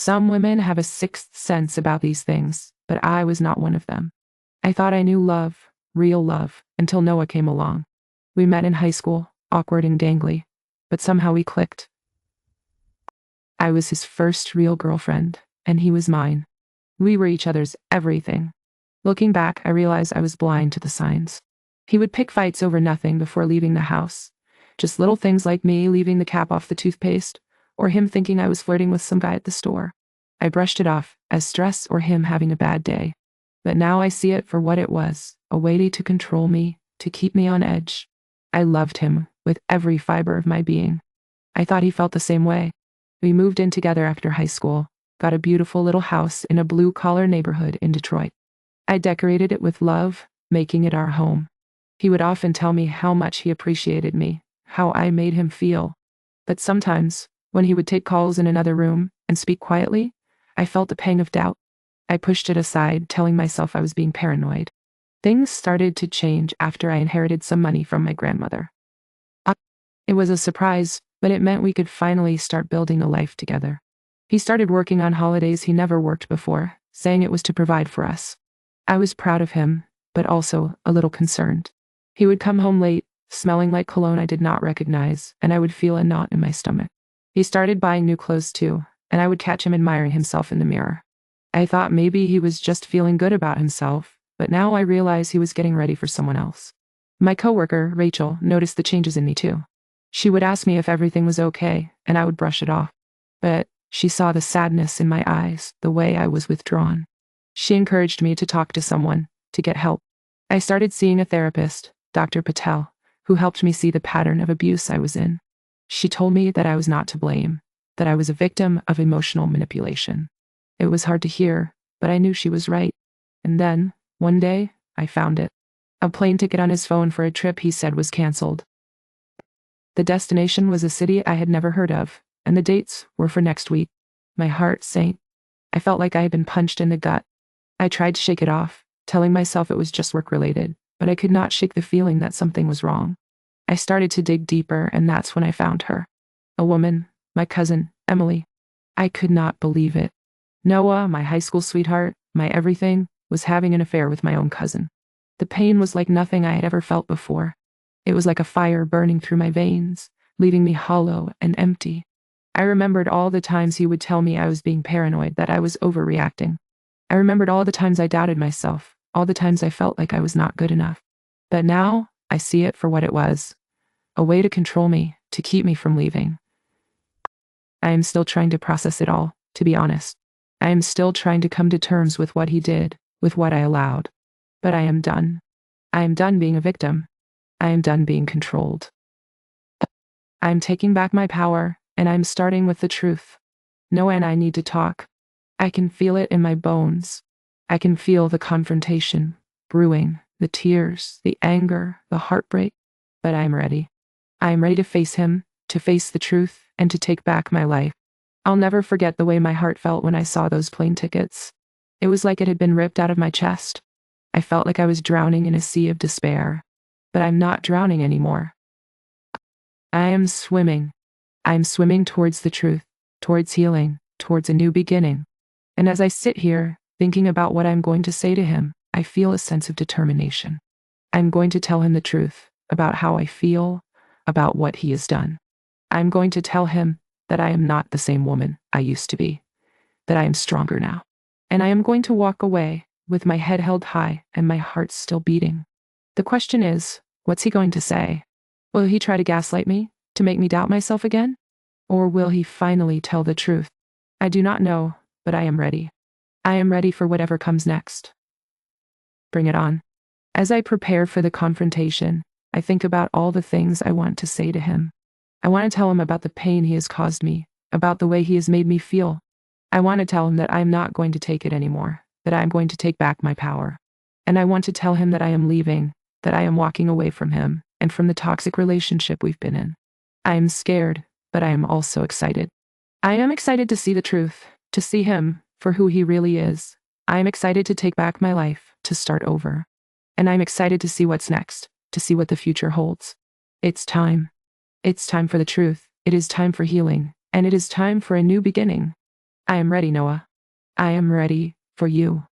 Some women have a sixth sense about these things, but I was not one of them. I thought I knew love, real love, until Noah came along. We met in high school, awkward and gangly, but somehow we clicked. I was his first real girlfriend, and he was mine. We were each other's everything. Looking back, I realized I was blind to the signs. He would pick fights over nothing before leaving the house. Just little things like me leaving the cap off the toothpaste, or him thinking I was flirting with some guy at the store. I brushed it off as stress or him having a bad day. But now I see it for what it was, a way to control me, to keep me on edge. I loved him with every fiber of my being. I thought he felt the same way. We moved in together after high school, got a beautiful little house in a blue-collar neighborhood in Detroit. I decorated it with love, making it our home. He would often tell me how much he appreciated me, how I made him feel. But sometimes, when he would take calls in another room and speak quietly, I felt a pang of doubt. I pushed it aside, telling myself I was being paranoid. Things started to change after I inherited some money from my grandmother. It was a surprise, but it meant we could finally start building a life together. He started working on holidays he never worked before, saying it was to provide for us. I was proud of him, but also a little concerned. He would come home late, smelling like cologne I did not recognize, and I would feel a knot in my stomach. He started buying new clothes too, and I would catch him admiring himself in the mirror. I thought maybe he was just feeling good about himself, but now I realize he was getting ready for someone else. My coworker, Rachel, noticed the changes in me too. She would ask me if everything was okay, and I would brush it off. But she saw the sadness in my eyes, the way I was withdrawn. She encouraged me to talk to someone, to get help. I started seeing a therapist, Dr. Patel, who helped me see the pattern of abuse I was in. She told me that I was not to blame, that I was a victim of emotional manipulation. It was hard to hear, but I knew she was right. And then, one day, I found it. A plane ticket on his phone for a trip he said was canceled. The destination was a city I had never heard of, and the dates were for next week. My heart sank. I felt like I had been punched in the gut. I tried to shake it off, telling myself it was just work-related, but I could not shake the feeling that something was wrong. I started to dig deeper, and that's when I found her. A woman, my cousin, Emily. I could not believe it. Noah, my high school sweetheart, my everything, was having an affair with my own cousin. The pain was like nothing I had ever felt before. It was like a fire burning through my veins, leaving me hollow and empty. I remembered all the times he would tell me I was being paranoid, that I was overreacting. I remembered all the times I doubted myself, all the times I felt like I was not good enough. But now, I see it for what it was. A way to control me, to keep me from leaving. I am still trying to process it all, to be honest. I am still trying to come to terms with what he did, with what I allowed. But I am done. I am done being a victim. I am done being controlled. I am taking back my power, and I am starting with the truth. Noah and I need to talk. I can feel it in my bones. I can feel the confrontation, brewing, the tears, the anger, the heartbreak. But I am ready. I am ready to face him, to face the truth, and to take back my life. I'll never forget the way my heart felt when I saw those plane tickets. It was like it had been ripped out of my chest. I felt like I was drowning in a sea of despair. But I'm not drowning anymore. I am swimming. I am swimming towards the truth, towards healing, towards a new beginning. And as I sit here, thinking about what I'm going to say to him, I feel a sense of determination. I'm going to tell him the truth about how I feel, about what he has done. I'm going to tell him that I am not the same woman I used to be, that I am stronger now. And I am going to walk away with my head held high and my heart still beating. The question is, what's he going to say? Will he try to gaslight me, to make me doubt myself again? Or will he finally tell the truth? I do not know, but I am ready. I am ready for whatever comes next. Bring it on. As I prepare for the confrontation, I think about all the things I want to say to him. I want to tell him about the pain he has caused me, about the way he has made me feel. I want to tell him that I'm not going to take it anymore, that I'm going to take back my power. And I want to tell him that I am leaving, that I am walking away from him and from the toxic relationship we've been in. I am scared, but I am also excited. I am excited to see the truth, to see him for who he really is. I am excited to take back my life, to start over. And I'm excited to see what's next, to see what the future holds. It's time. It's time for the truth. It is time for healing, and it is time for a new beginning. I am ready, Noah. I am ready for you.